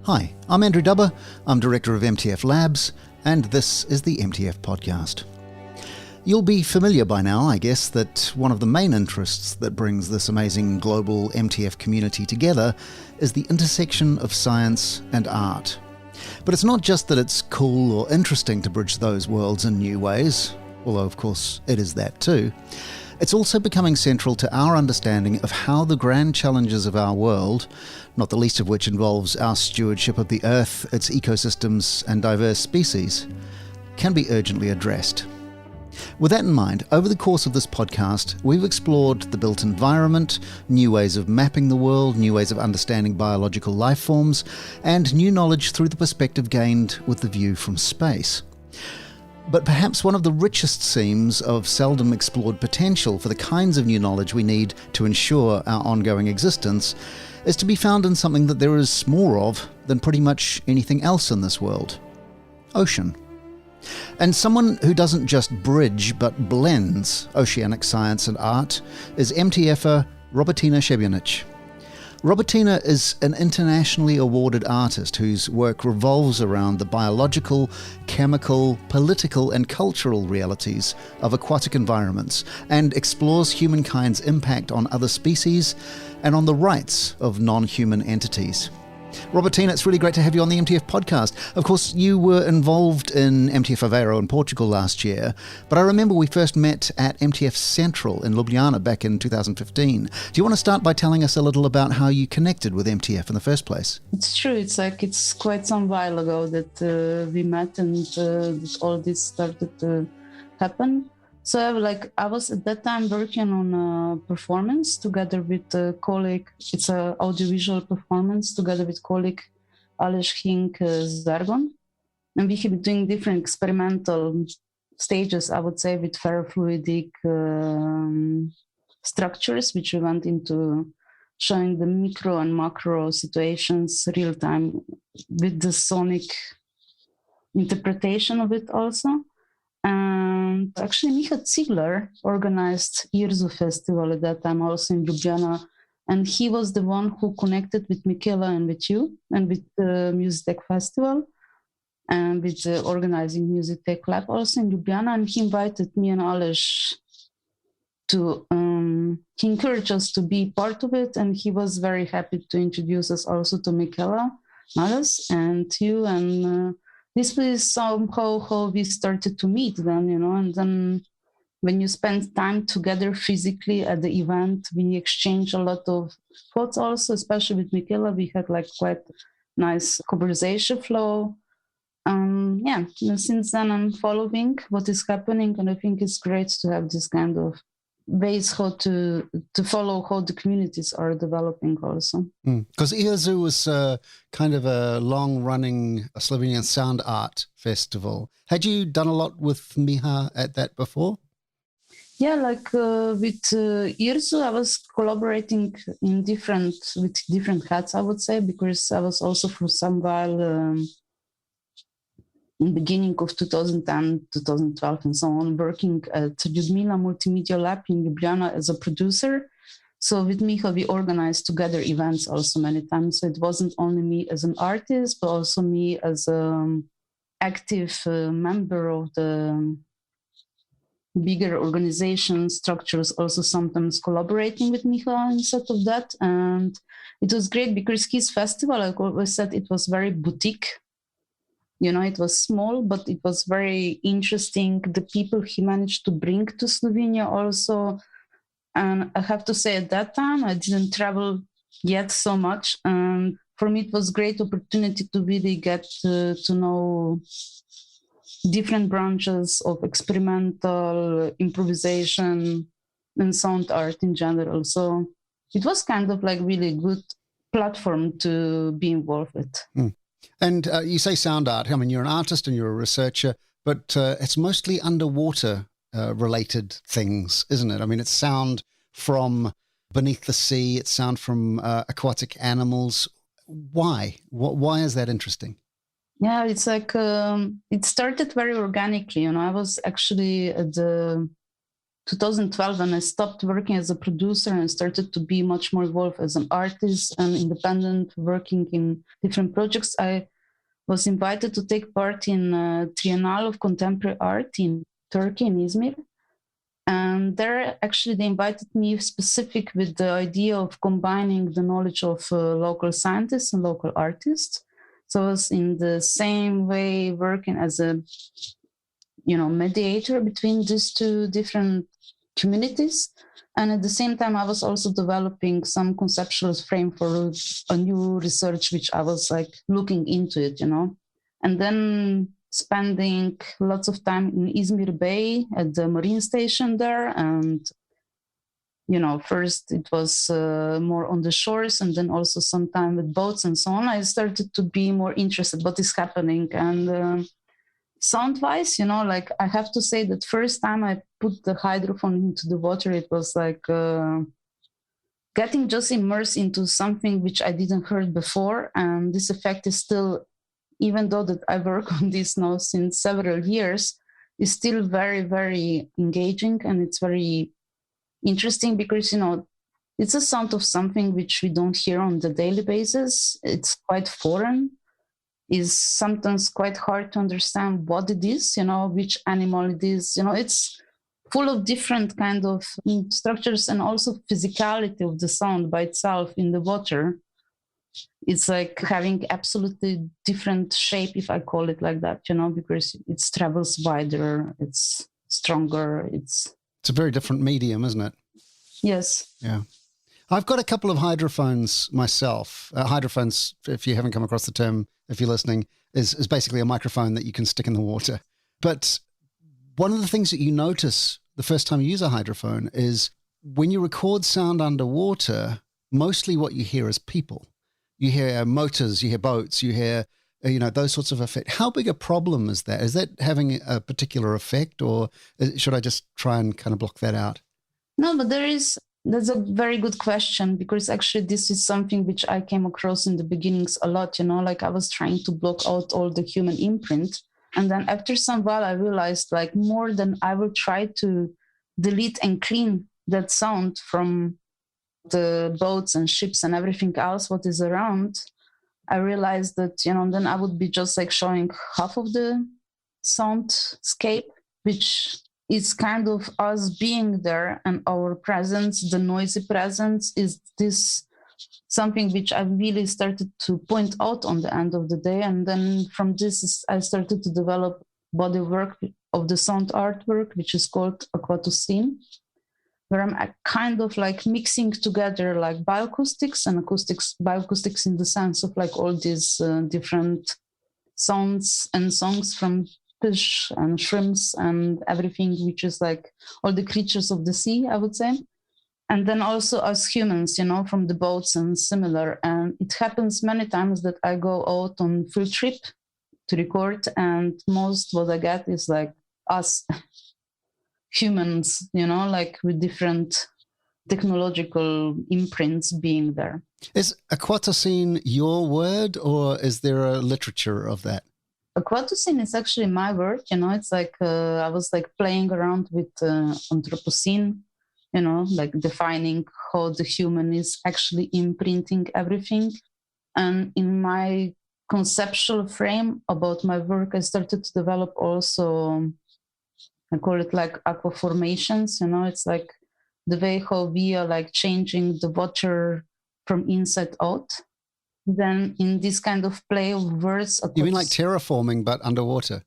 Hi, I'm Andrew Dubber, I'm Director of MTF Labs, and this is the MTF Podcast. You'll be familiar by now, I guess, that one of the main interests that brings this amazing global MTF community together is the intersection of science and art. But it's not just that it's cool or interesting to bridge those worlds in new ways, although of course it is that too. It's also becoming central to our understanding of how the grand challenges of our world, not the least of which involves our stewardship of the Earth, its ecosystems and diverse species, can be urgently addressed. With that in mind, over the course of this podcast, we've explored the built environment, new ways of mapping the world, new ways of understanding biological life forms, and new knowledge through the perspective gained with the view from space. But perhaps one of the richest seams of seldom explored potential for the kinds of new knowledge we need to ensure our ongoing existence is to be found in something that there is more of than pretty much anything else in this world: ocean. And someone who doesn't just bridge but blends oceanic science and art is MTFer Robertina Šebjanič. Robertina is an internationally awarded artist whose work revolves around the biological, chemical, political and cultural realities of aquatic environments and explores humankind's impact on other species and on the rights of non-human entities. Robertina, it's really great to have you on the MTF podcast. Of course, you were involved in MTF Aveiro in Portugal last year, but I remember we first met at MTF Central in Ljubljana back in 2015. Do you want to start by telling us a little about how you connected with MTF in the first place? It's true. It's quite some while ago that we met and that all this started to happen. So I was at that time working on a performance together with a colleague. It's an audiovisual performance together with colleague Aleš Hink Zargon. And we have been doing different experimental stages, I would say, with ferrofluidic structures, which we went into showing the micro and macro situations real time with the sonic interpretation of it also. And actually, Micha Ziegler organized IRZU festival at that time, also in Ljubljana. And he was the one who connected with Michaela and with you and with the Music Tech Festival and with the organizing Music Tech Lab also in Ljubljana. And he invited me and Aleš to, he encouraged us to be part of it. And he was very happy to introduce us also to Michaela, Alice, and you. And this was somehow how we started to meet then, and then when you spend time together physically at the event, we exchange a lot of thoughts also, especially with Michaela. We had quite nice conversation flow. Since then I'm following what is happening, and I think it's great to have this kind of ways how to follow how the communities are developing also. Because IRZU was kind of a long-running Slovenian sound art festival. Had you done a lot with Miha at that before? Yeah, with IRZU, I was collaborating with different hats, I would say, because I was also for some while in the beginning of 2010, 2012 and so on, working at Ljubljana Multimedia Lab in Ljubljana as a producer. So with Miha, we organized together events also many times. So it wasn't only me as an artist, but also me as an active member of the bigger organization structures, also sometimes collaborating with Miha instead of that. And it was great because his festival, like I always said, it was very boutique. It was small, but it was very interesting. The people he managed to bring to Slovenia also. And I have to say at that time, I didn't travel yet so much. And for me, it was a great opportunity to really get to know different branches of experimental improvisation and sound art in general. So it was kind of really good platform to be involved with. And you say sound art. I mean, you're an artist and you're a researcher, but it's mostly underwater related things, isn't it? I mean, it's sound from beneath the sea. It's sound from aquatic animals. Why? Why is that interesting? Yeah, it's it started very organically. I was actually at the 2012 when I stopped working as a producer and started to be much more involved as an artist and independent, working in different projects, I was invited to take part in a Triennale of Contemporary Art in Turkey, in Izmir. And there, actually, they invited me specific with the idea of combining the knowledge of local scientists and local artists. So I was in the same way working as a, mediator between these two different communities. And at the same time, I was also developing some conceptual frame for a new research, which I was like looking into it, and then spending lots of time in Izmir Bay at the marine station there. And, first it was more on the shores and then also some time with boats and so on. I started to be more interested what is happening. And sound-wise, I have to say that first time I put the hydrophone into the water, it was like getting just immersed into something which I didn't heard before. And this effect is still, even though that I work on this now since several years, is still very, very engaging. And it's very interesting because, it's a sound of something which we don't hear on the daily basis. It's quite foreign. Is sometimes quite hard to understand what it is, which animal it is. It's full of different kind of structures and also physicality of the sound by itself in the water. It's like having absolutely different shape, if I call it like that, because it travels wider, it's stronger. It's a very different medium, isn't it? Yes. Yeah. I've got a couple of hydrophones myself. Hydrophones, if you haven't come across the term, if you're listening, is basically a microphone that you can stick in the water. But one of the things that you notice the first time you use a hydrophone is when you record sound underwater, mostly what you hear is people. You hear motors, you hear boats, you hear, those sorts of effects. How big a problem is that? Is that having a particular effect, or should I just try and kind of block that out? No, but that's a very good question, because actually this is something which I came across in the beginnings a lot, I was trying to block out all the human imprint. And then after some while, I realized like more than I will try to delete and clean that sound from the boats and ships and everything else, what is around, I realized that, then I would be just like showing half of the soundscape, which is kind of us being there and our presence, the noisy presence, is this something which I really started to point out on the end of the day. And then from this, I started to develop body work of the sound artwork, which is called Aquatocene, where I'm kind of like mixing together like bioacoustics and acoustics, bioacoustics in the sense of like all these different sounds and songs from fish and shrimps and everything, which is like all the creatures of the sea, I would say. And then also us humans, from the boats and similar. And it happens many times that I go out on field trip to record, and most what I get is like us humans, like with different technological imprints being there. Is Aquatocene your word, or is there a literature of that? Aquatocene is actually my word, it's like I was like playing around with Anthropocene, like defining how the human is actually imprinting everything. And in my conceptual frame about my work, I started to develop also, I call it like aqua formations, it's like the way how we are like changing the water from inside out. Then in this kind of play of words. You mean like terraforming, but underwater?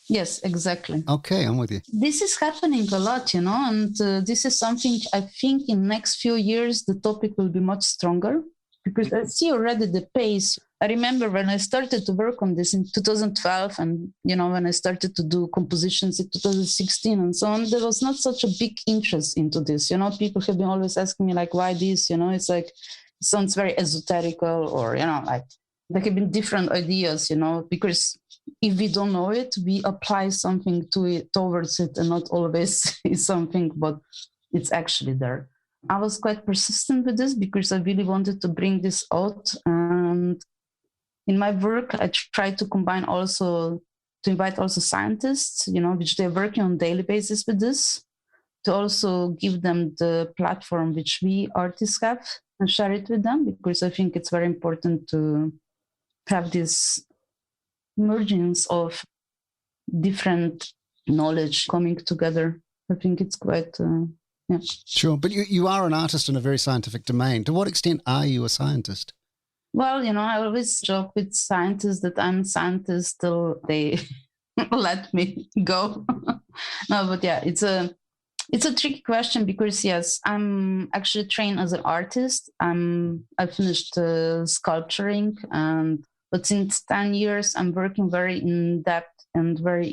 Yes, exactly. Okay, I'm with you. This is happening a lot, and this is something I think in next few years, the topic will be much stronger, because I see already the pace. I remember when I started to work on this in 2012, and, when I started to do compositions in 2016 and so on, there was not such a big interest into this. People have been always asking me like, why this, it's like, sounds very esoterical, or like there have been different ideas, because if we don't know it, we apply something to it, towards it, and not always is something, but it's actually there. I was quite persistent with this because I really wanted to bring this out. And in my work, I try to combine also, to invite also scientists, which they're working on daily basis with this. to also give them the platform which we artists have and share it with them, because I think it's very important to have this mergence of different knowledge coming together. I think it's quite, yeah. Sure, but you are an artist in a very scientific domain. To what extent are you a scientist? Well, I always joke with scientists that I'm a scientist till they let me go. No, but yeah, it's a tricky question because, yes, I'm actually trained as an artist. I finished sculpturing, but since 10 years, I'm working very in depth and I'm very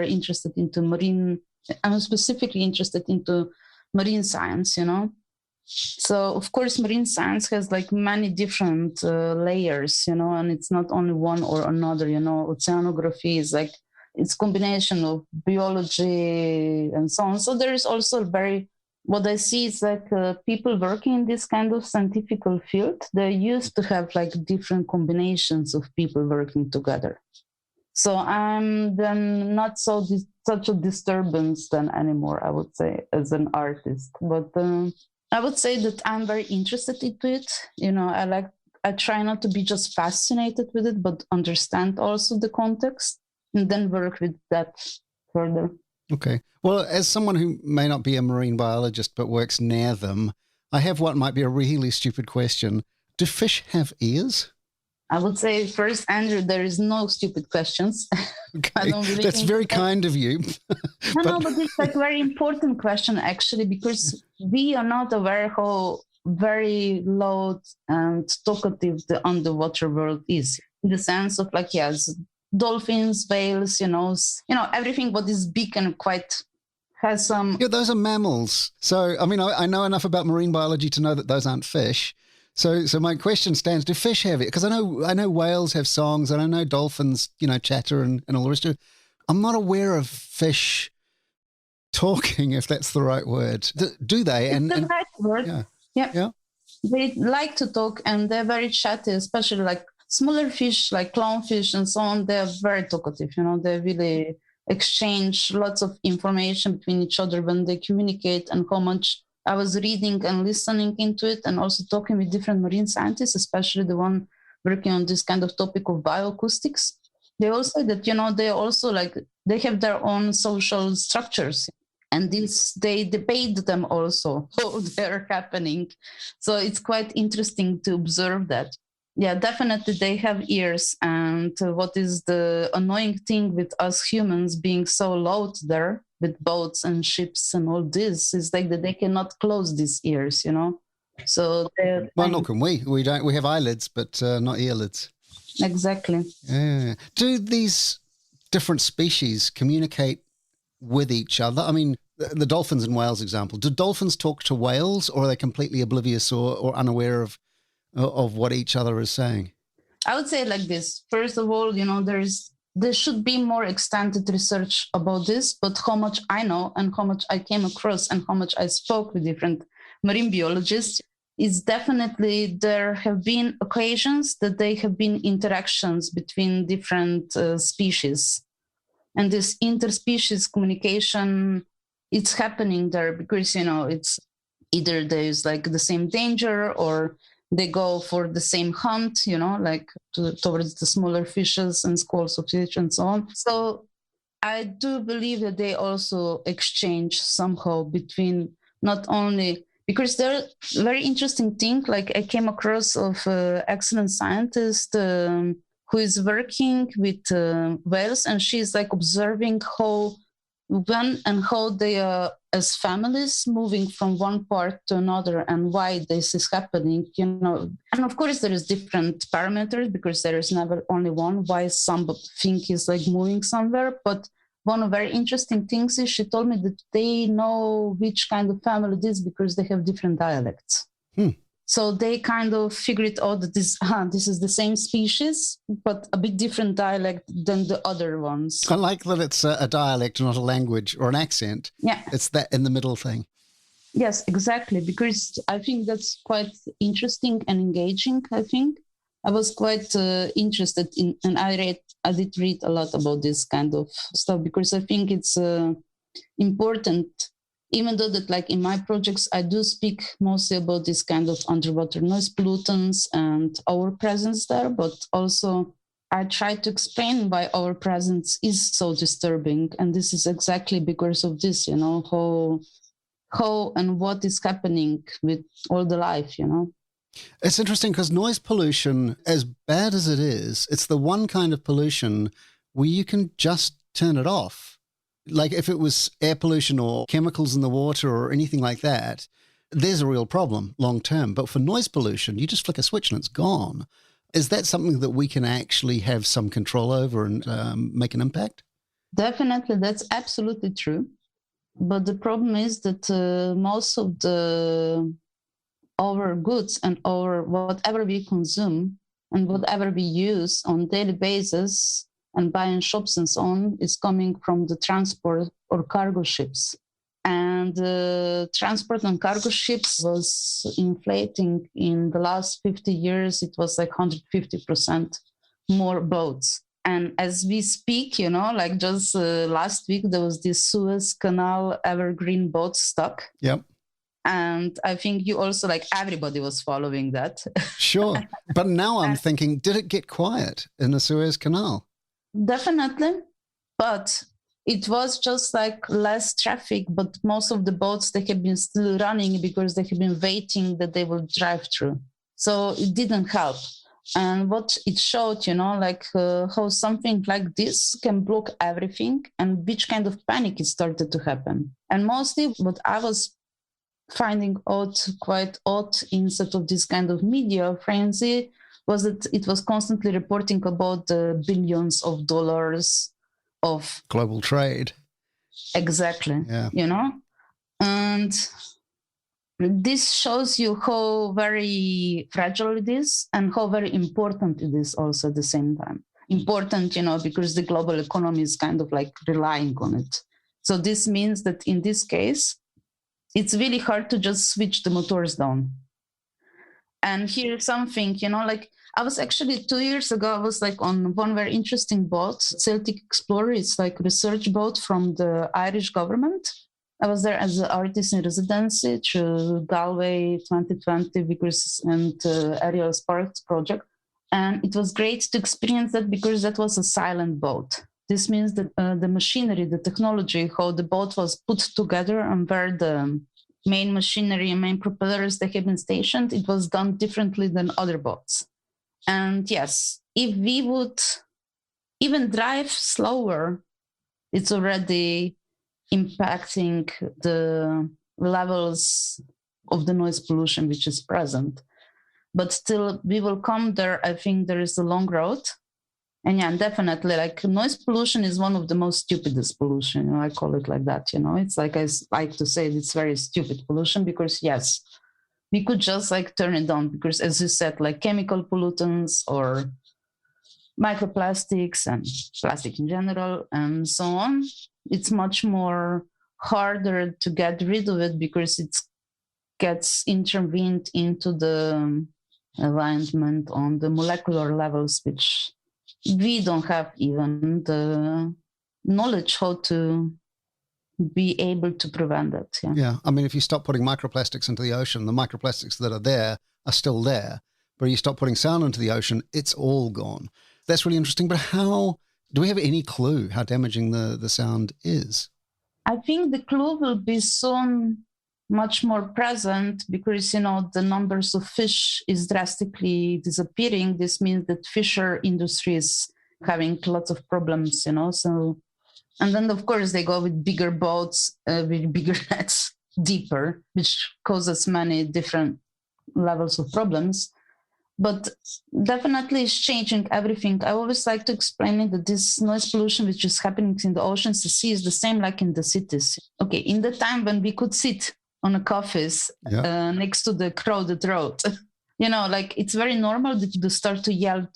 interested into marine. I'm specifically interested into marine science, So, of course, marine science has like many different layers, and it's not only one or another, Oceanography is like, it's combination of biology and so on. So there is also what I see is like people working in this kind of scientific field, they used to have like different combinations of people working together. So I'm then not such a disturbance then anymore, I would say, as an artist. But I would say that I'm very interested into it. I try not to be just fascinated with it, but understand also the context and then work with that further. Okay. Well, as someone who may not be a marine biologist but works near them, I have what might be a really stupid question. Do fish have ears? I would say first, Andrew, there is no stupid questions. Okay. That's very kind of you. No, but it's like a very important question, actually, because we are not aware how very loud and talkative the underwater world is, in the sense of like, yes, dolphins, whales, everything what is big and quite has some... Yeah, those are mammals. So, I mean, I know enough about marine biology to know that those aren't fish. So my question stands, do fish have it? Because I know whales have songs and I know dolphins, chatter and all the rest of it. I'm not aware of fish talking, if that's the right word. Do they? It's the right word. Yeah. They like to talk and they're very chatty, especially like smaller fish like clownfish and so on. They're very talkative, they really exchange lots of information between each other when they communicate. And how much I was reading and listening into it and also talking with different marine scientists, especially the one working on this kind of topic of bioacoustics. They all say that, they also like, they have their own social structures. And they debate them also, how they're happening. So it's quite interesting to observe that. Yeah, definitely they have ears. And what is the annoying thing with us humans being so loud there with boats and ships and all this is like that they cannot close these ears, So well, nor can we. We don't. We have eyelids, but not earlids. Exactly. Yeah. Do these different species communicate with each other? I mean, the dolphins and whales example. Do dolphins talk to whales, or are they completely oblivious or unaware of what each other is saying? I would say like this. First of all, there should be more extended research about this, but how much I know and how much I came across and how much I spoke with different marine biologists is definitely there have been occasions that there have been interactions between different species. And this interspecies communication, it's happening there because, it's either there's like the same danger or they go for the same hunt, like towards the smaller fishes and schools of fish and so on. So I do believe that they also exchange somehow between not only, because they're very interesting thing, like I came across of excellent scientist who is working with whales, and she's like observing when and how they are as families moving from one part to another and why this is happening, And of course there is different parameters because there is never only one why something is like moving somewhere. But one of very interesting things is she told me that they know which kind of family it is because they have different dialects. So they kind of figured out that this is the same species, but a bit different dialect than the other ones. I like that it's a dialect, not a language or an accent. Yeah. It's that in the middle thing. Yes, exactly. Because I think that's quite interesting and engaging, I think. I was quite interested in, and I did read a lot about this kind of stuff because I think it's important even though that like in my projects, I do speak mostly about this kind of underwater noise pollutants and our presence there, but also I try to explain why our presence is so disturbing. And this is exactly because of this, how and what is happening with all the life, It's interesting because noise pollution, as bad as it is, it's the one kind of pollution where you can just turn it off. Like if it was air pollution or chemicals in the water or anything like that, there's a real problem long term. But for noise pollution, you just flick a switch and it's gone. Is that something that we can actually have some control over and make an impact? Definitely, that's absolutely true. But the problem is that most of our goods and our whatever we consume and whatever we use on daily basis and buy in shops and so on is coming from the transport or cargo ships. And transport and cargo ships was inflating in the last 50 years. It was like 150% more boats. And as we speak, like just last week, there was this Suez Canal evergreen boat stuck. Yep. And I think you also, like everybody was following that. Sure. But now I'm thinking, did it get quiet in the Suez Canal? Definitely. But it was just like less traffic, but most of the boats, they have been still running because they have been waiting that they will drive through. So it didn't help. And what it showed, how something like this can block everything and which kind of panic it started to happen. And mostly what I was finding quite odd instead of this kind of media frenzy was that it was constantly reporting about the billions of dollars of global trade. Exactly. Yeah. And this shows you how very fragile it is and how very important it is also at the same time. Important, because the global economy is kind of like relying on it. So this means that in this case, it's really hard to just switch the motors down. And here's something, like I was actually 2 years ago, I was like on one very interesting boat, Celtic Explorer. It's like a research boat from the Irish government. I was there as an artist in residency to Galway 2020 Vickers and Aerial Sparks project. And it was great to experience that because that was a silent boat. This means that the machinery, the technology, how the boat was put together and where the main machinery and main propellers that have been stationed, it was done differently than other boats. And yes, if we would even drive slower, it's already impacting the levels of the noise pollution which is present. But still, we will come there. I think there is a long road. And yeah, definitely, like noise pollution is one of the most stupidest pollution. I call it like that. It's like I like to say it's very stupid pollution because yes, we could just like turn it down because, as you said, like chemical pollutants or microplastics and plastic in general and so on. It's much more harder to get rid of it because it gets intervened into the environment on the molecular levels, which we don't have even the knowledge how to be able to prevent it. Yeah. I mean, if you stop putting microplastics into the ocean, the microplastics that are there are still there. But you stop putting sound into the ocean, it's all gone. That's really interesting. But how do we have any clue how damaging the sound is? I think the clue will be soon much more present because, the numbers of fish is drastically disappearing. This means that fisher industry is having lots of problems, so. And then, of course, they go with bigger boats, with bigger nets, deeper, which causes many different levels of problems. But definitely it's changing everything. I always like to explain it that this noise pollution, which is happening in the oceans, the sea, is the same like in the cities. Okay, in the time when we could sit on a coffees next to the crowded road, like it's very normal that you start to yell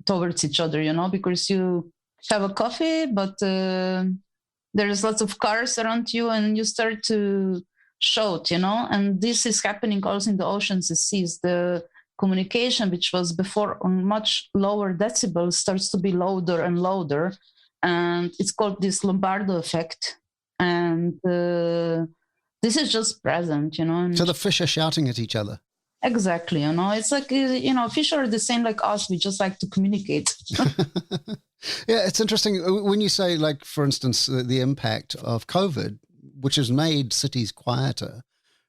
towards each other, because you have a coffee, but there's lots of cars around you and you start to shout, and this is happening also in the oceans, the seas. The communication, which was before on much lower decibels, starts to be louder and louder. And it's called this Lombardo effect. And this is just present, And so the fish are shouting at each other. Exactly, it's like, fish are the same like us. We just like to communicate. Yeah, it's interesting when you say, like, for instance, the impact of COVID, which has made cities quieter,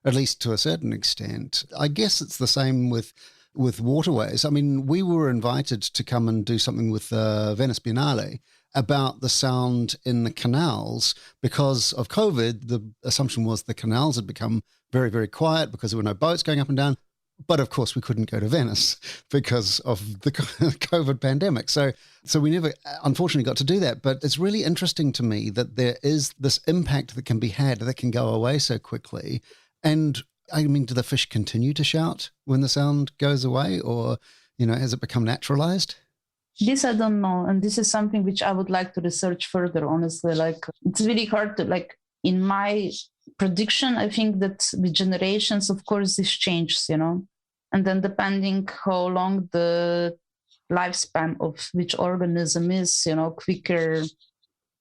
at least to a certain extent. I guess it's the same with waterways. I mean, we were invited to come and do something with Venice Biennale about the sound in the canals because of COVID. The assumption was the canals had become very, very quiet because there were no boats going up and down. But of course, we couldn't go to Venice because of the COVID pandemic. So we never, unfortunately, got to do that. But it's really interesting to me that there is this impact that can be had that can go away so quickly. And I mean, do the fish continue to shout when the sound goes away, or, has it become naturalized? This I don't know. And this is something which I would like to research further, honestly. Like, it's really hard to, like, in my prediction, I think that with generations, of course, this changes, And then depending how long the lifespan of which organism is, quicker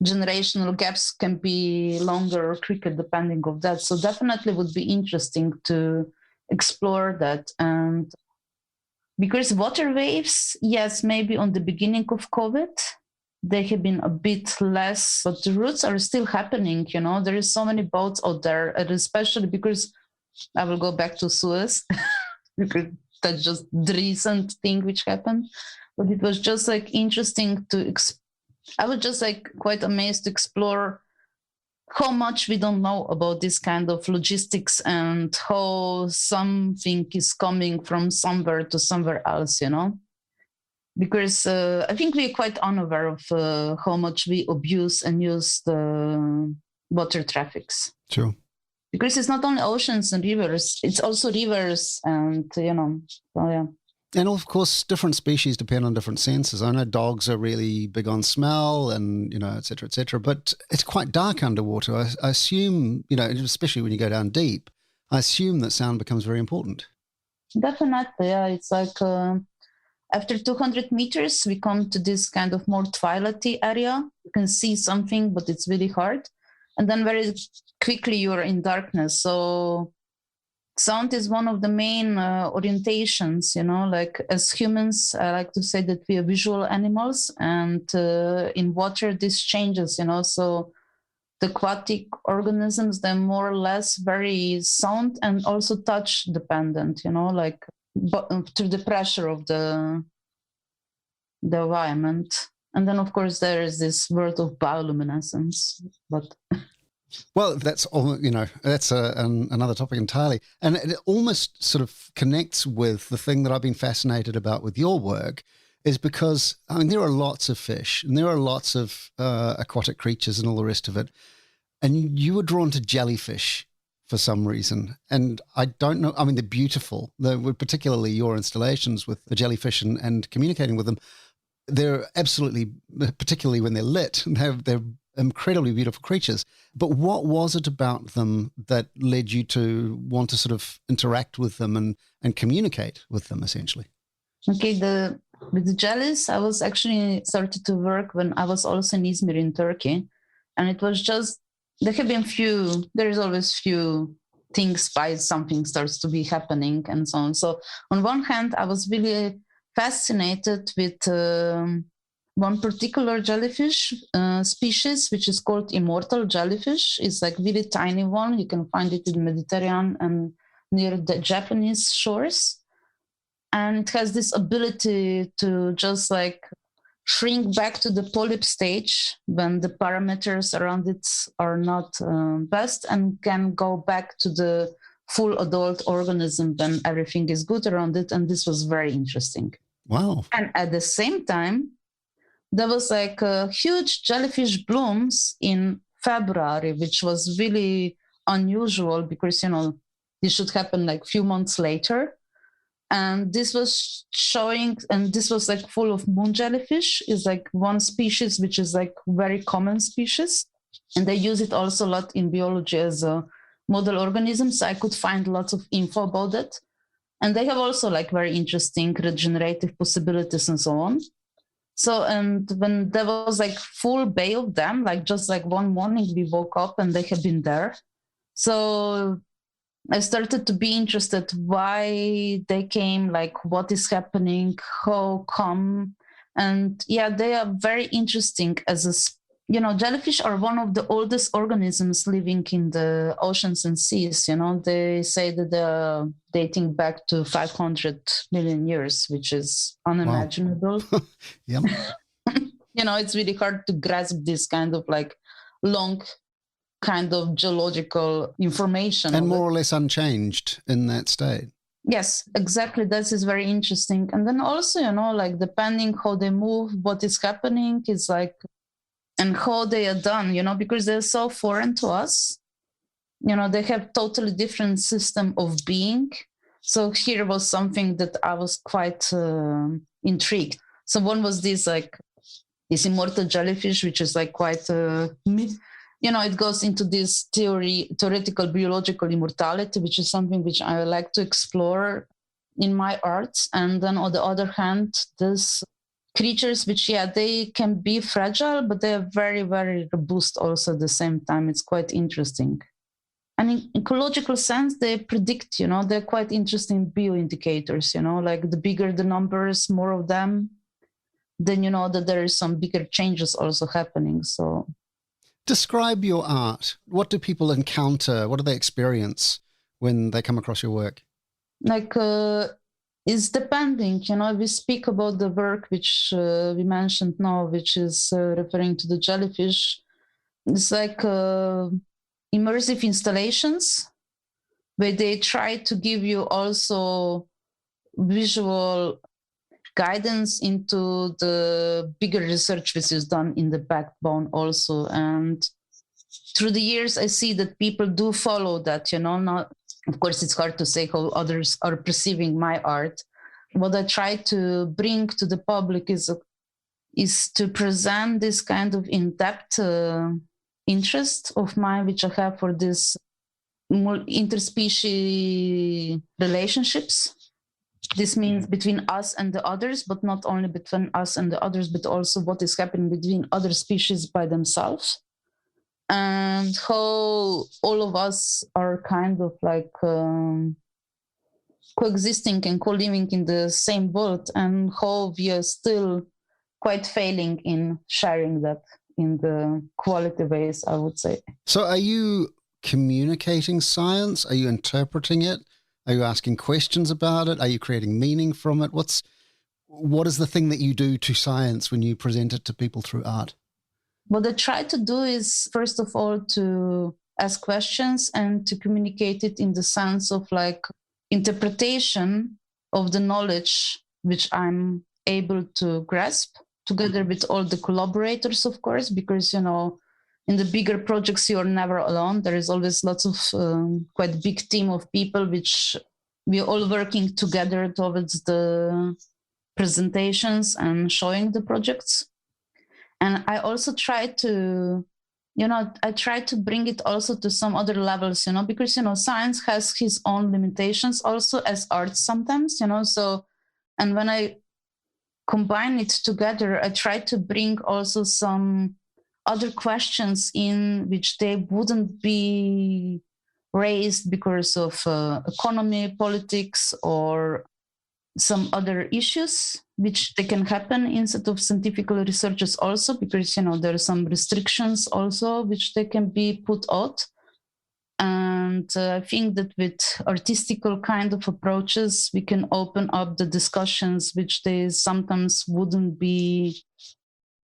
generational gaps can be longer or quicker depending of that. So definitely would be interesting to explore that. And because water waves, yes, maybe on the beginning of COVID, they have been a bit less, but the roots are still happening, There is so many boats out there, and especially because I will go back to Suez. Because that's just the recent thing which happened. But it was just like interesting I was just like quite amazed to explore how much we don't know about this kind of logistics and how something is coming from somewhere to somewhere else, Because I think we're quite unaware of how much we abuse and use the water traffics. Sure. Because it's not only oceans and rivers, it's also rivers and, so yeah. And of course, different species depend on different senses. I know dogs are really big on smell and, et cetera, et cetera, but it's quite dark underwater. I assume, especially when you go down deep, I assume that sound becomes very important. Definitely, yeah. It's like after 200 meters, we come to this kind of more twilighty area. You can see something, but it's really hard. And then very quickly you're in darkness. So sound is one of the main orientations, like as humans, I like to say that we are visual animals, and in water this changes, So the aquatic organisms, they're more or less very sound and also touch dependent, like through the pressure of the environment. And then, of course, there is this world of bioluminescence, but... Well, that's all, that's another topic entirely. And it almost sort of connects with the thing that I've been fascinated about with your work, is because, I mean, there are lots of fish and there are lots of aquatic creatures and all the rest of it. And you were drawn to jellyfish for some reason. And I don't know, I mean, they're beautiful. Particularly your installations with the jellyfish and communicating with them. They're absolutely, particularly when they're lit, they're incredibly beautiful creatures. But what was it about them that led you to want to sort of interact with them and communicate with them, essentially? Okay, with the jellies, I was actually started to work when I was also in Izmir in Turkey. And it was just, there have been there is always few things by something starts to be happening and so on. So on one hand, I was really fascinated with one particular jellyfish species, which is called Immortal Jellyfish. It's like really tiny one. You can find it in the Mediterranean and near the Japanese shores. And it has this ability to just like shrink back to the polyp stage when the parameters around it are not best, and can go back to the full adult organism when everything is good around it. And this was very interesting. Wow. And at the same time, there was like huge jellyfish blooms in February, which was really unusual because, this should happen like a few months later. And this was showing, and this was like full of moon jellyfish. Is like one species, which is like very common species. And they use it also a lot in biology as a model organism. So I could find lots of info about it. And they have also like very interesting regenerative possibilities and so on. So, and when there was like full bay of them, like just like one morning we woke up and they had been there. So I started to be interested why they came, like what is happening, how come. And yeah, they are very interesting as jellyfish are one of the oldest organisms living in the oceans and seas. They say that they're dating back to 500 million years, which is unimaginable. Wow. Yep. It's really hard to grasp this kind of like long kind of geological information. And more or less unchanged in that state. Yes, exactly. That is very interesting. And then also, like depending how they move, what is happening is like, and how they are done, because they're so foreign to us. They have totally different system of being. So here was something that I was quite intrigued. So one was this immortal jellyfish, which is like quite, it goes into this theoretical biological immortality, which is something which I like to explore in my art. And then on the other hand, this creatures which, they can be fragile, but they are very, very robust also at the same time. It's quite interesting. And in ecological sense, they predict, they're quite interesting bioindicators, like the bigger the numbers, more of them, then you know that there is some bigger changes also happening. So describe your art. What do people encounter? What do they experience when they come across your work? Like, it's depending, we speak about the work which we mentioned now, which is referring to the jellyfish. It's like immersive installations where they try to give you also visual guidance into the bigger research which is done in the backbone also. And through the years, I see that people do follow that, not, of course, it's hard to say how others are perceiving my art. What I try to bring to the public is to present this kind of in-depth interest of mine, which I have for this interspecies relationships. This means between us and the others, but not only between us and the others, but also what is happening between other species by themselves. And how all of us are kind of like coexisting and co-living in the same world, and how we are still quite failing in sharing that in the quality ways, I would say. So are you communicating science? Are you interpreting it? Are you asking questions about it? Are you creating meaning from it? What is the thing that you do to science when you present it to people through art? What I try to do is, first of all, to ask questions and to communicate it in the sense of like interpretation of the knowledge which I'm able to grasp, together with all the collaborators, of course, because, in the bigger projects, you're never alone. There is always lots of quite big team of people, which we're all working together towards the presentations and showing the projects. And I also try to, I try to bring it also to some other levels, because, science has its own limitations also as art sometimes, so, and when I combine it together, I try to bring also some other questions in which they wouldn't be raised because of economy, politics, or some other issues which they can happen instead of scientific researches also, because there are some restrictions also which they can be put out. And I think that with artistical kind of approaches, we can open up the discussions which they sometimes wouldn't be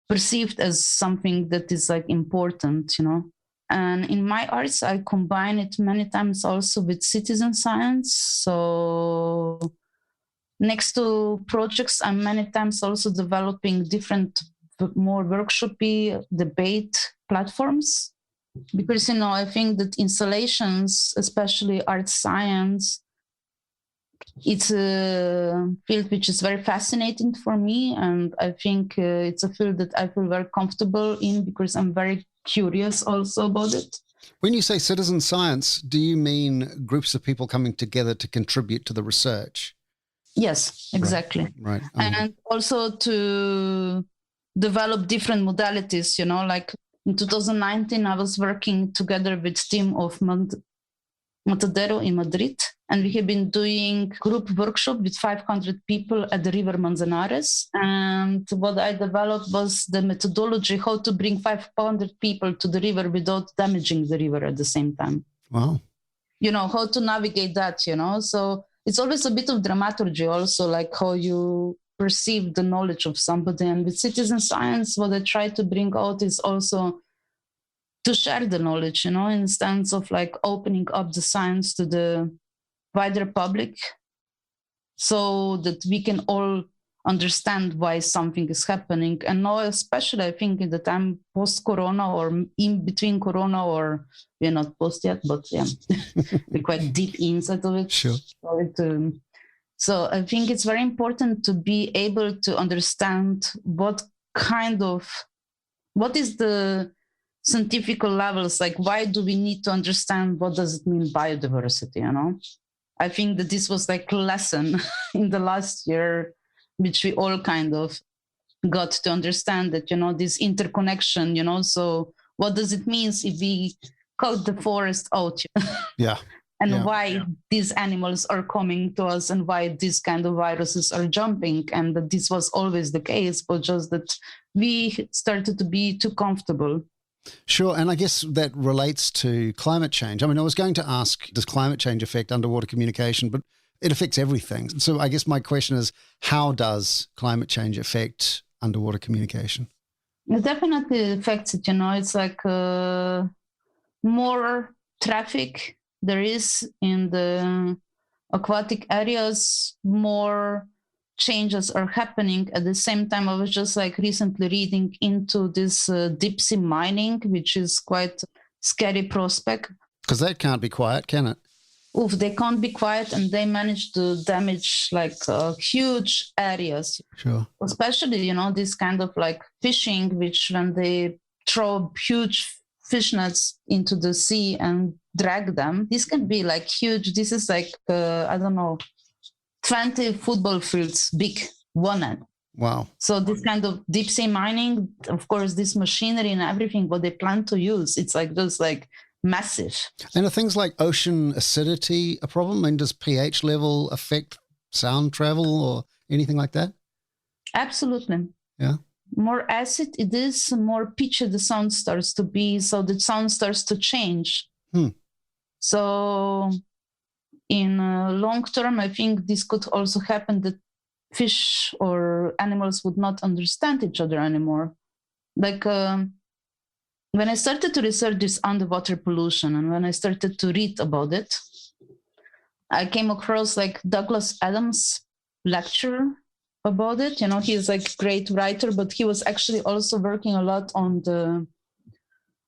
perceived as something that is like important, And in my arts, I combine it many times also with citizen science. So next to projects, I'm many times also developing different, more workshopy debate platforms. Because, I think that installations, especially art science, it's a field which is very fascinating for me. And I think it's a field that I feel very comfortable in because I'm very curious also about it. When you say citizen science, do you mean groups of people coming together to contribute to the research? Yes, exactly. Right. And also to develop different modalities, like in 2019, I was working together with a team of Matadero in Madrid. And we have been doing group workshop with 500 people at the river Manzanares. And what I developed was the methodology how to bring 500 people to the river without damaging the river at the same time. Wow. How to navigate that, So it's always a bit of dramaturgy also, like how you perceive the knowledge of somebody. And with citizen science, what I try to bring out is also to share the knowledge, in the sense of like opening up the science to the wider public so that we can all understand why something is happening. And now, especially, I think in the time post-corona or in between corona, or we're not post yet, but yeah, we're quite deep inside of it. Sure. So I think it's very important to be able to understand what is the scientific levels, like why do we need to understand what does it mean biodiversity, I think that this was like a lesson in the last year, which we all kind of got to understand that, this interconnection, so what does it mean if we cut the forest out? Yeah. And why these animals are coming to us and why these kind of viruses are jumping. And that this was always the case, but just that we started to be too comfortable. Sure. And I guess that relates to climate change. I mean, I was going to ask, does climate change affect underwater communication? But it affects everything. So I guess my question is, how does climate change affect underwater communication? It definitely affects it. It's like more traffic there is in the aquatic areas, more changes are happening. At the same time, I was just like recently reading into this deep sea mining, which is quite scary prospect. Because that can't be quiet, can it? They can't be quiet, and they manage to damage like huge areas. Sure. Especially, this kind of like fishing, which when they throw huge fish nets into the sea and drag them, this can be like huge. This is like, 20 football fields big, one net. Wow. So this kind of deep sea mining, of course, this machinery and everything, what they plan to use, it's like just like massive. And are things like ocean acidity a problem? And does pH level affect sound travel or anything like that? Absolutely. Yeah. More acid it is, more pitchy the sound starts to be, so the sound starts to change. So in long term, I think this could also happen that fish or animals would not understand each other anymore. Like when I started to research this underwater pollution and when I started to read about it, I came across like Douglas Adams' lecture about it. He's like a great writer, but he was actually also working a lot on the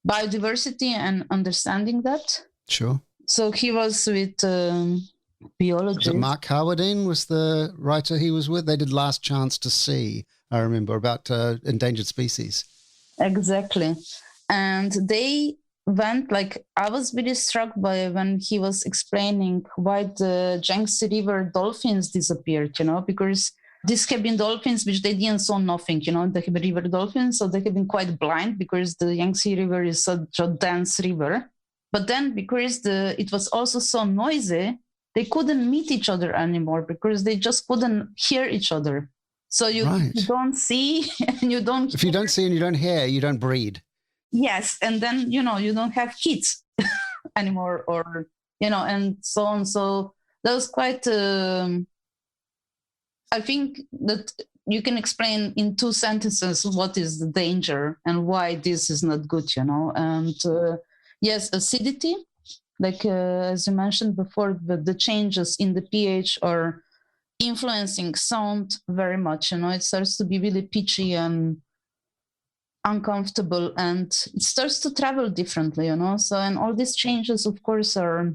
biodiversity and understanding that. Sure. So he was with biologists. So Mark Howardine was the writer he was with? They did Last Chance to See, I remember, about endangered species. Exactly. And they went, like, I was really struck by when he was explaining why the Yangtze River dolphins disappeared, because these have been dolphins which they didn't saw nothing, the river dolphins, so they have been quite blind because the Yangtze River is such a dense river. But then because it was also so noisy, they couldn't meet each other anymore because they just couldn't hear each other. So you don't see and you don't... If you don't see and you don't hear, you don't breed. Yes. And then, you don't have kids anymore or, and so on. So that was quite... I think that you can explain in 2 sentences what is the danger and why this is not good, And yes, acidity, like as you mentioned before, the changes in the pH are influencing sound very much. It starts to be really pitchy and uncomfortable, and it starts to travel differently. So, and all these changes, of course, are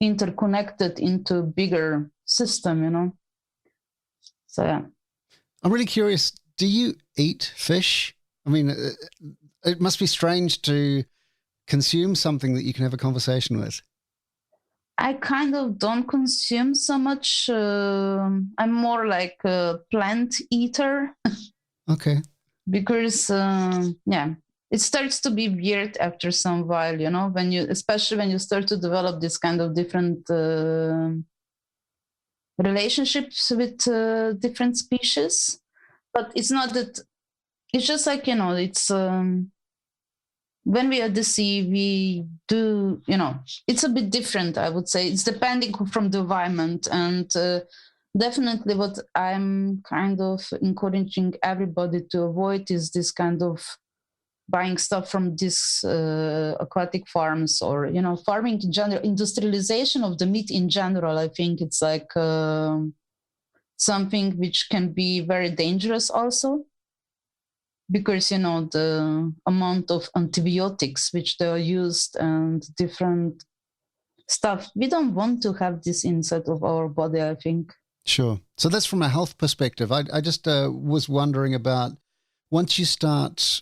interconnected into bigger system. So yeah. I'm really curious. Do you eat fish? I mean, it must be strange to consume something that you can have a conversation with. I kind of don't consume so much. I'm more like a plant eater. Okay. Because, it starts to be weird after some while, especially when you start to develop this kind of different relationships with different species. But it's not that, it's just like, it's when we are at the sea, we do, it's a bit different, I would say. It's depending from the environment. And definitely what I'm kind of encouraging everybody to avoid is this kind of buying stuff from these aquatic farms, or farming in general. Industrialization of the meat in general, I think it's like something which can be very dangerous also, because the amount of antibiotics which they are used and different stuff, we don't want to have this inside of our body, I think. Sure. So that's from a health perspective. I just was wondering about, once you start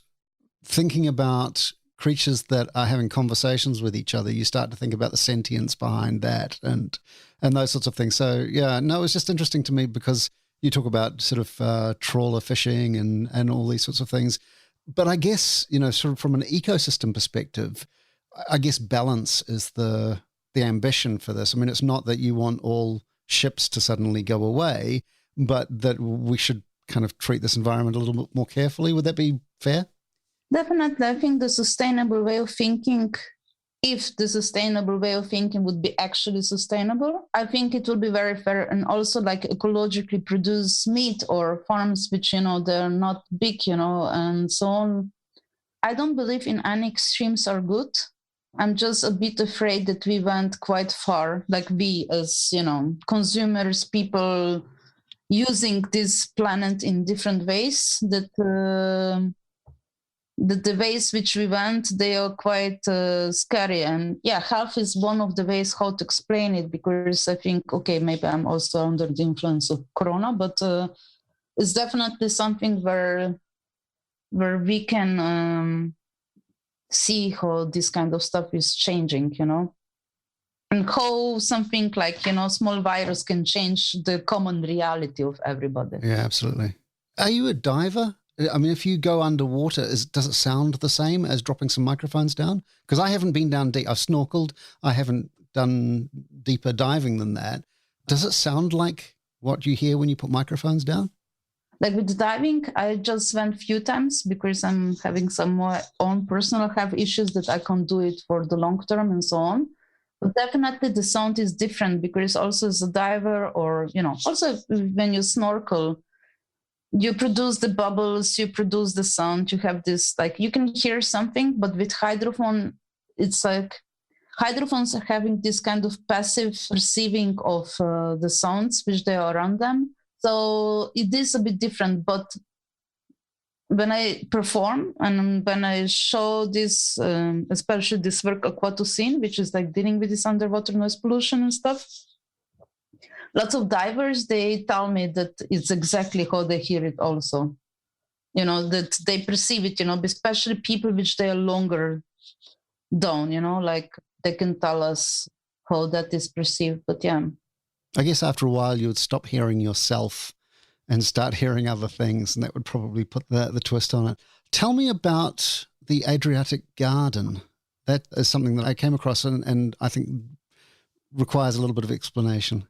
thinking about creatures that are having conversations with each other, you start to think about the sentience behind that and those sorts of things. So yeah, no, it's just interesting to me because you talk about sort of trawler fishing and all these sorts of things. But I guess, sort of from an ecosystem perspective, I guess balance is the ambition for this. I mean, it's not that you want all ships to suddenly go away, but that we should kind of treat this environment a little bit more carefully. Would that be fair? Definitely. I think the sustainable way of thinking, if the sustainable way of thinking would be actually sustainable, I think it will be very fair, and also like ecologically produce meat or farms which, they're not big, and so on. I don't believe in any extremes are good. I'm just a bit afraid that we went quite far, like we as, consumers, people using this planet in different ways, that the ways which we went, they are quite scary. And yeah, health is one of the ways how to explain it, because I think, okay, maybe I'm also under the influence of Corona, but it's definitely something where we can see how this kind of stuff is changing, and how something like, small virus can change the common reality of everybody. Yeah, absolutely. Are you a diver? I mean, if you go underwater, does it sound the same as dropping some microphones down? Because I haven't been down deep. I've snorkeled. I haven't done deeper diving than that. Does it sound like what you hear when you put microphones down? Like with diving, I just went a few times because I'm having some more own personal health issues that I can't do it for the long term and so on. But definitely the sound is different, because also as a diver, or, also when you snorkel, you produce the bubbles, you produce the sound, you have this, like, you can hear something, but with hydrophone, it's like hydrophones are having this kind of passive perceiving of the sounds which they are around them. So it is a bit different. But when I perform and when I show this, especially this work, Aquatocene, which is like dealing with this underwater noise pollution and stuff, lots of divers, they tell me that it's exactly how they hear it also. That they perceive it, especially people which they are longer down, like they can tell us how that is perceived. But yeah. I guess after a while you would stop hearing yourself and start hearing other things, and that would probably put the twist on it. Tell me about the Adriatic Garden. That is something that I came across and I think requires a little bit of explanation.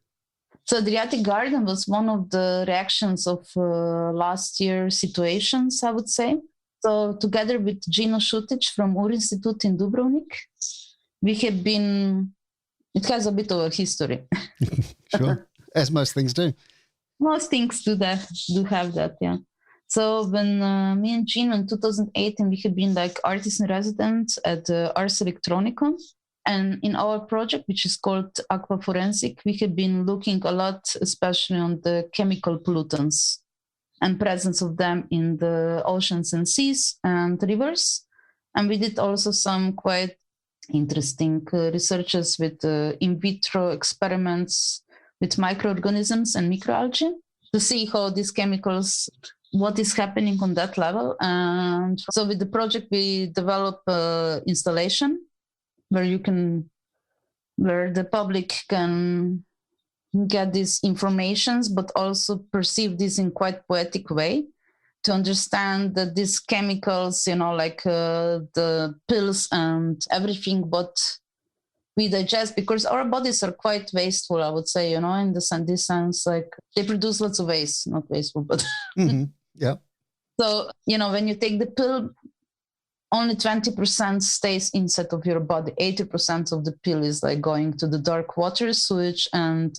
So Adriatic Garden was one of the reactions of last year's situations, I would say. So together with Gino Šutić from UR Institute in Dubrovnik, we have been, it has a bit of a history. Sure, as most things do. Most things do have that, yeah. So when me and Gino in 2018, we have been like artists in residence at Ars Electronica. And in our project, which is called Aqua Forensic, we have been looking a lot, especially on the chemical pollutants and presence of them in the oceans and seas and rivers. And we did also some quite interesting researches with in vitro experiments with microorganisms and microalgae to see how these chemicals, what is happening on that level. And so with the project, we develop installation where the public can get these informations, but also perceive this in quite poetic way, to understand that these chemicals, like the pills and everything, what we digest, because our bodies are quite wasteful, I would say, in this sense, like they produce lots of waste, not wasteful, but Yeah. So, when you take the pill, only 20% stays inside of your body. 80% of the pill is like going to the dark water, sewage, and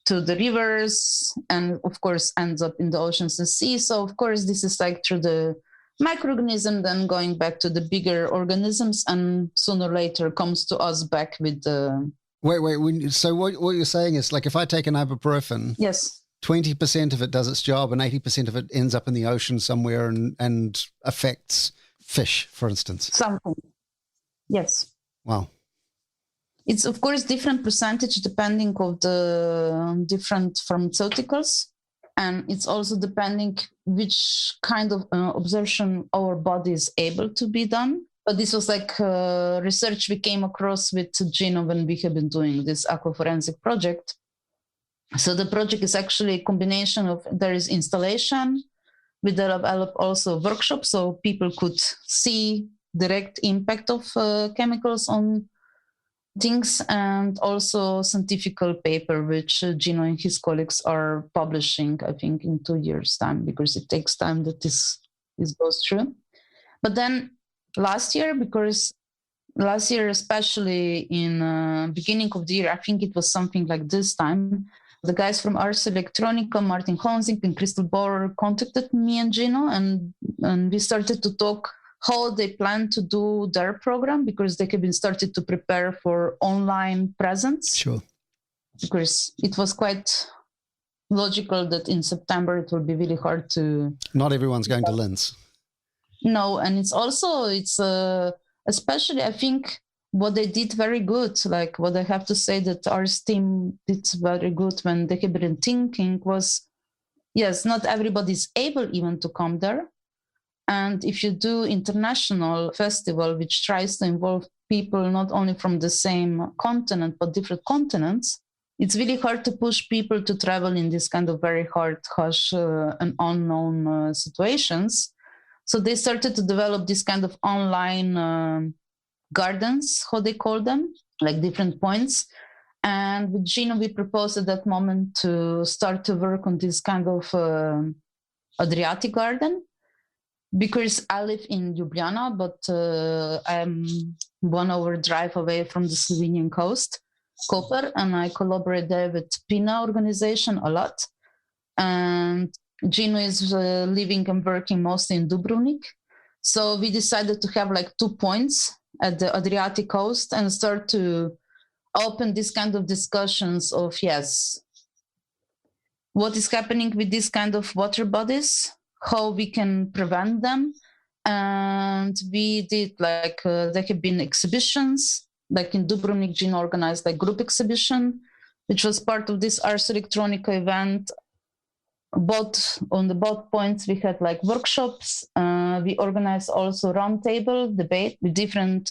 to the rivers, and of course ends up in the oceans and seas. So of course this is like through the microorganism, then going back to the bigger organisms, and sooner or later comes to us back with the... Wait. So what you're saying is, like, if I take an ibuprofen, Yes, 20% of it does its job and 80% of it ends up in the ocean somewhere and affects fish, for instance. something. Yes. Wow. It's of course different percentage depending of the different pharmaceuticals, and it's also depending which kind of absorption our body is able to be done. But this was like research we came across with Gino when we have been doing this aquaforensic project. So the project is actually a combination of, there is installation, we develop also workshops so people could see direct impact of chemicals on things, and also scientific paper, which Gino and his colleagues are publishing, I think, in 2 years' time, because it takes time that this goes through. But then last year, especially in beginning of the year, I think it was something like this time, the guys from Ars Electronica, Martin Honsing and Crystal Borer, contacted me and Gino, and we started to talk how they plan to do their program, because they have been started to prepare for online presence. Sure. Because it was quite logical that in September it will be really hard to... Not everyone's going to Linz. No, and it's especially, I think, what they did very good, like what I have to say that our team did very good when they have been thinking was, yes, not everybody's able even to come there. And if you do international festival, which tries to involve people not only from the same continent, but different continents, it's really hard to push people to travel in this kind of very hard, harsh and unknown situations. So they started to develop this kind of online gardens, how they call them, like different points. And with Gino, we proposed at that moment to start to work on this kind of Adriatic Garden, because I live in Ljubljana, but I'm 1 hour drive away from the Slovenian coast, Koper, and I collaborate there with PINA organization a lot. And Gino is living and working mostly in Dubrovnik. So we decided to have like 2 points at the Adriatic coast and start to open this kind of discussions of, yes, what is happening with this kind of water bodies, how we can prevent them. And we did like, there have been exhibitions, like in Dubrovnik, Gino organized like group exhibition, which was part of this Ars Electronica event. On the both points, we had like workshops. We organized also roundtable debate with different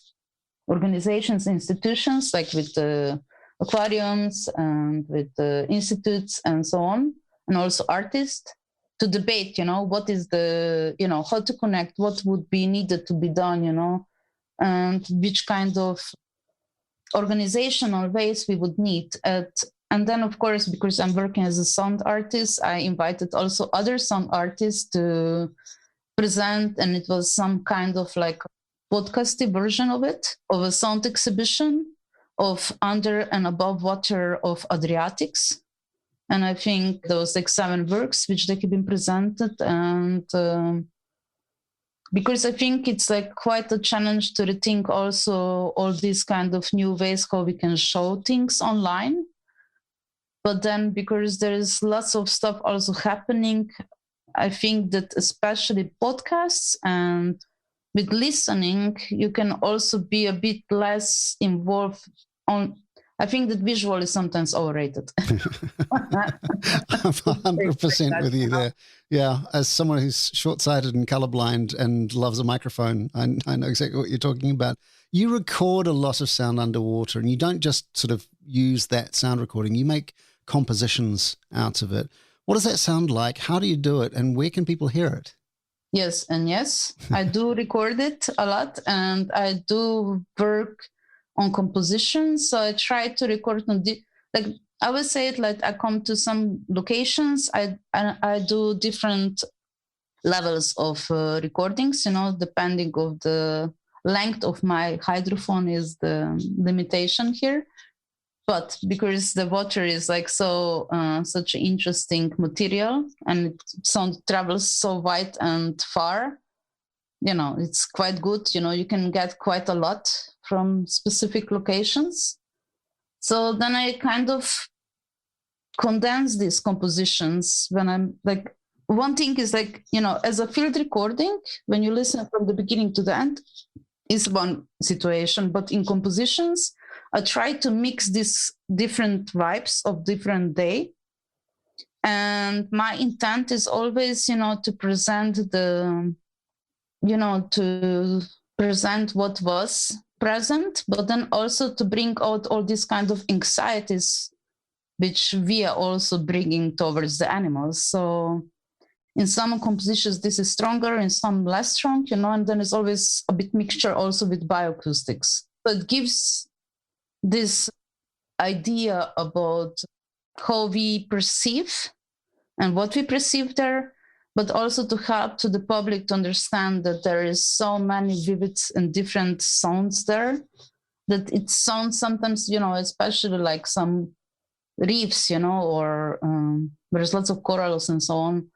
organizations, institutions, like with the aquariums and with the institutes and so on, and also artists, to debate, what is the, how to connect, what would be needed to be done, and which kind of organizational ways we would need. And then, of course, because I'm working as a sound artist, I invited also other sound artists to present, and it was some kind of like podcasty version of it, of a sound exhibition of under and above water of Adriatics. And I think there was like 7 works which they have been presented. And because I think it's like quite a challenge to rethink also all these kind of new ways how we can show things online. But then because there is lots of stuff also happening, I think that especially podcasts and with listening, you can also be a bit less involved on... I think that visual is sometimes overrated. I'm 100% with you there. Yeah, as someone who's short-sighted and colorblind and loves a microphone, I know exactly what you're talking about. You record a lot of sound underwater, and you don't just sort of use that sound recording. You make compositions out of it. What does that sound like? How do you do it? And where can people hear it? Yes, and yes, I do record it a lot, and I do work on composition. So I try to record on like I would say it like I come to some locations. I do different levels of recordings. Depending of the length of my hydrophone is the limitation here. But because the water is like such an interesting material, and sound travels so wide and far, it's quite good. You can get quite a lot from specific locations. So then I kind of condense these compositions when I'm like, one thing is like, as a field recording, when you listen from the beginning to the end, is one situation. But in compositions, I try to mix these different vibes of different day. And my intent is always, to present to present what was present, but then also to bring out all these kind of anxieties, which we are also bringing towards the animals. So in some compositions, this is stronger, in some less strong, and then it's always a bit mixture also with bioacoustics. So it gives this idea about how we perceive and what we perceive there, but also to help to the public to understand that there is so many vivid and different sounds there, that it sounds sometimes, especially like some reefs, or there's lots of corals and so on.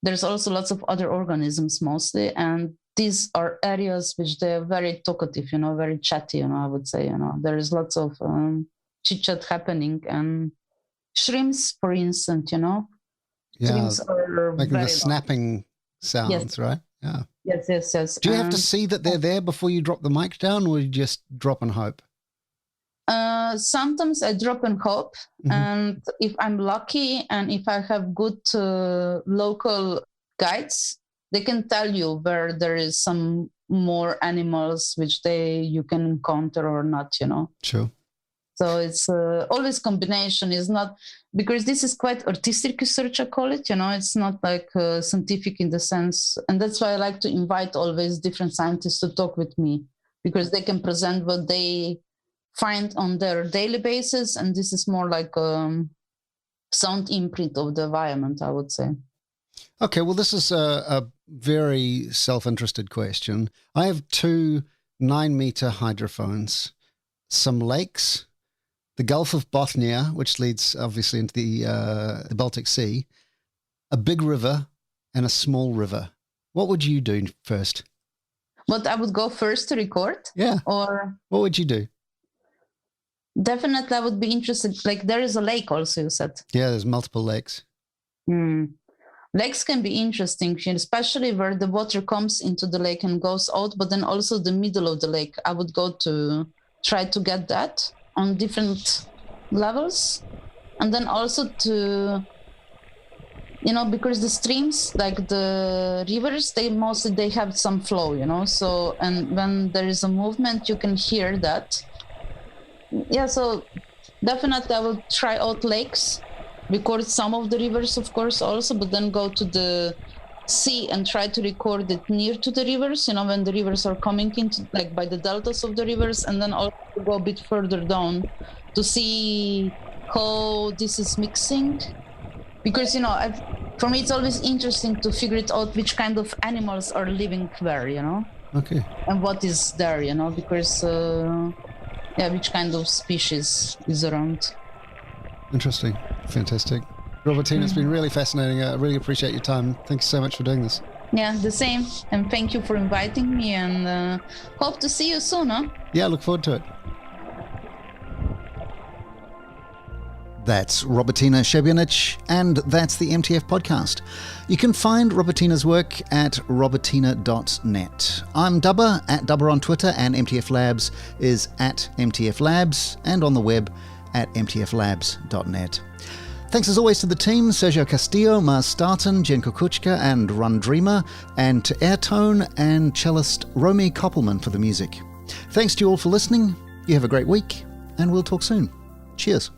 There's also lots of other organisms mostly, and these are areas which they are very talkative, very chatty, I would say, there is lots of chit-chat happening. And shrimps, for instance, shrimps are making the snapping sounds, yes. Right? Yeah. Yes. Do you have to see that they're there before you drop the mic down, or you just drop and hope? Sometimes I drop and hope, and if I'm lucky and if I have good local guides, they can tell you where there is some more animals which you can encounter or not, Sure. So it's always combination. Is not, because this is quite artistic research, I call it, it's not like scientific in the sense. And that's why I like to invite always different scientists to talk with me, because they can present what they find on their daily basis. And this is more like sound imprint of the environment, I would say. Okay, well, this is a very self-interested question. I have 2 9-meter hydrophones, some lakes, the Gulf of Bothnia, which leads obviously into the Baltic Sea, a big river, and a small river. What would you do first? What I would go first to record? Yeah. Or what would you do? Definitely, I would be interested. Like, there is a lake also, you said. Yeah, there's multiple lakes. Lakes can be interesting, especially where the water comes into the lake and goes out, but then also the middle of the lake. I would go to try to get that on different levels. And then also to, because the streams, like the rivers, they have some flow, so, and when there is a movement, you can hear that. Yeah, so definitely I will try out lakes, record some of the rivers, of course, also, but then go to the sea and try to record it near to the rivers, when the rivers are coming into, like by the deltas of the rivers, and then also go a bit further down to see how this is mixing. Because, for me, it's always interesting to figure it out which kind of animals are living where, Okay. And what is there, because... which kind of species is around. Interesting. Fantastic. Robertina, it's been really fascinating. I really appreciate your time. Thank you so much for doing this. Yeah, the same. And thank you for inviting me, and hope to see you soon, huh? Yeah, look forward to it. That's Robertina Šebjanič, and that's the MTF podcast. You can find Robertina's work at robertina.net. I'm Dubber, at Dubber on Twitter, and MTF Labs is at MTF Labs, and on the web at mtflabs.net. Thanks as always to the team, Sergio Castillo, Mars Starton, Jen Kukuchka, and Run Dreamer, and to Airtone and cellist Romy Koppelman for the music. Thanks to you all for listening. You have a great week, and we'll talk soon. Cheers.